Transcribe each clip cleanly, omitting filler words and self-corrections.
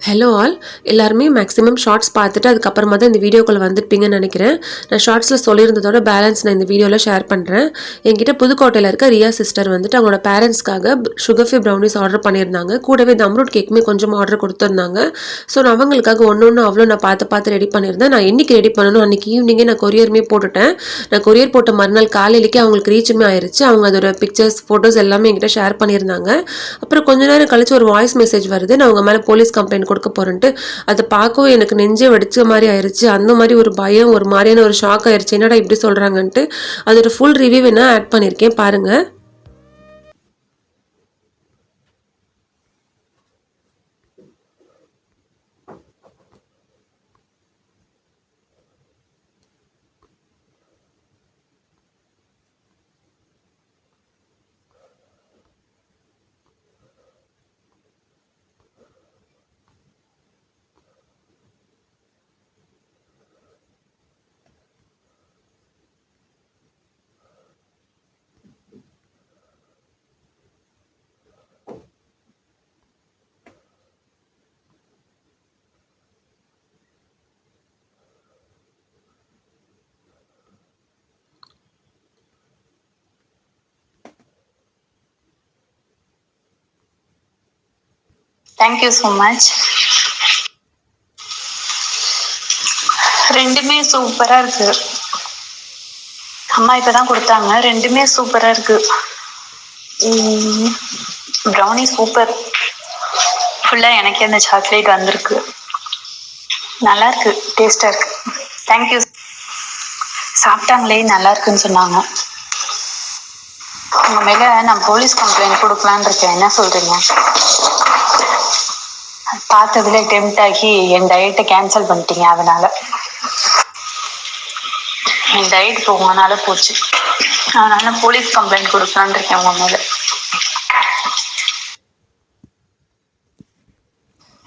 Hello all எல்லாருமே maximum shorts பார்த்துட்டு அதுக்கப்புறமா தான் இந்த வீடியோக்குள்ளே வந்துருப்பீங்கன்னு நினைக்கிறேன். நான் ஷார்ட்ஸில் சொல்லியிருந்ததோட பேலன்ஸ் நான் இந்த வீடியோவில் ஷேர் பண்ணுறேன். என்கிட்ட புதுக்கோட்டையில் இருக்க ரியா சிஸ்டர் வந்துட்டு அவங்களோட பேரண்ட்ஸ்க்காக சுகர் ஃப்ரீ ப்ரௌனிஸ் ஆர்டர் பண்ணியிருந்தாங்க. கூடவே இந்த அம்ரூட் கேக்குமே கொஞ்சம் ஆர்டர் கொடுத்துருந்தாங்க. ஸோ நான் அவங்களுக்காக ஒன்று அவ்வளோ நான் பார்த்து ரெடி பண்ணியிருந்தேன். நான் என்னைக்கு ரெடி பண்ணணும் அன்றைக்கி ஈவினிங்கே நான் கொரியருமே போட்டுட்டேன். நான் கொரியர் போட்ட மறுநாள் காலையிலேயே அவங்களுக்கு ரீச்சுமே ஆயிடுச்சு. அவங்க அதோட பிக்சர்ஸ் ஃபோட்டோஸ் எல்லாமே என்கிட்ட ஷேர் பண்ணியிருந்தாங்க. அப்புறம் கொஞ்ச நேரம் கழிச்சு ஒரு வாய்ஸ் மெசேஜ் வருது, நான் அவங்க மேலே போலீஸ் கம்ப்ளைண்ட் கொடுக்க போறேன்ட்டு. அதை பார்க்கவும் எனக்கு நெஞ்சே வெடிச்ச மாதிரி ஆயிடுச்சு. அந்த மாதிரி ஒரு பயம், ஒரு மாதிரியான ஒரு ஷாக் ஆயிடுச்சு. என்னடா இப்படி சொல்றாங்கன்ட்டு. அதோட ஃபுல் ரிவ்யூ நான் ஆட் பண்ணியிருக்கேன், பாருங்க. Thank you so much. ரெண்டுமே சூப்பரா இருக்கு. அம்மா இப்பதான் கொடுத்தாங்க. ரெண்டுமே சூப்பரா இருக்கு. Brownie super. ஃபுல்லா எனக்கே அந்த சாக்லேட் வந்திருக்கு. நல்லா இருக்கு, டேஸ்டா இருக்கு. தேங்க்யூ. சாப்பிட்டாங்களே நல்லா இருக்குன்னு சொன்னாங்க. உங்க மேல நான் போலீஸ் கம்ப்ளைண்ட் கொடுக்கலான்னு இருக்கேன், என்ன சொல்றீங்க? பார்த்ததுல டெம்ட் ஆகி என் டயட்டை கேன்சல் பண்ணிட்டீங்க. அதனால என் டயட் போங்கனால போச்சு. அதனால போலீஸ் கம்ப்ளைண்ட் கொடுக்கலான்னு இருக்கேன் உங்க மேல.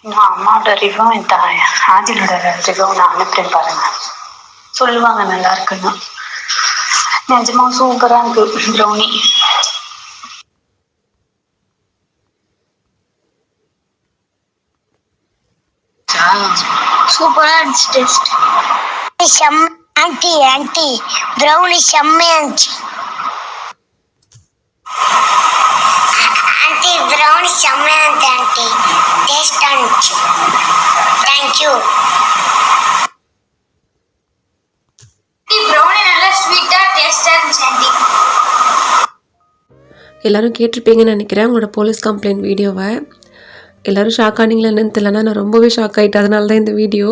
நான் அம்மாவோட ரிவ்யூ, என் ஆதிலோட ரிவ்யூ நான் அனுப்புறேன், பாருங்க. சொல்லுவாங்க நல்லா இருக்குன்னு. நிஜமா சூப்பரா இருக்கு ப்ரௌனி. சூப்பரா இருந்துச்சு டேஸ்ட். ஆன்ட்டி ப்ரௌனி செம்மையா இருந்துச்சு. ஆன்ட்டி ப்ரௌனி செம்மையா இருந்துச்சு. ஆன்ட்டி டேஸ்டா இருந்துச்சு. தேங்க்யூ. ப்ரௌனி நல்லா ஸ்வீட்டா டேஸ்டா இருந்துச்சு. ஆன்ட்டி எல்லாரும் கேட்டிருப்பீங்கன்னு நினைக்கிறேன் உங்களோட போலீஸ் கம்ப்ளைண்ட் வீடியோவை. எல்லாரும் ஷாக் ஆனீங்களா என்னன்னு தெரியலனா நான் ரொம்பவே ஷாக் ஆகிட்டேன். அதனால தான் இந்த வீடியோ.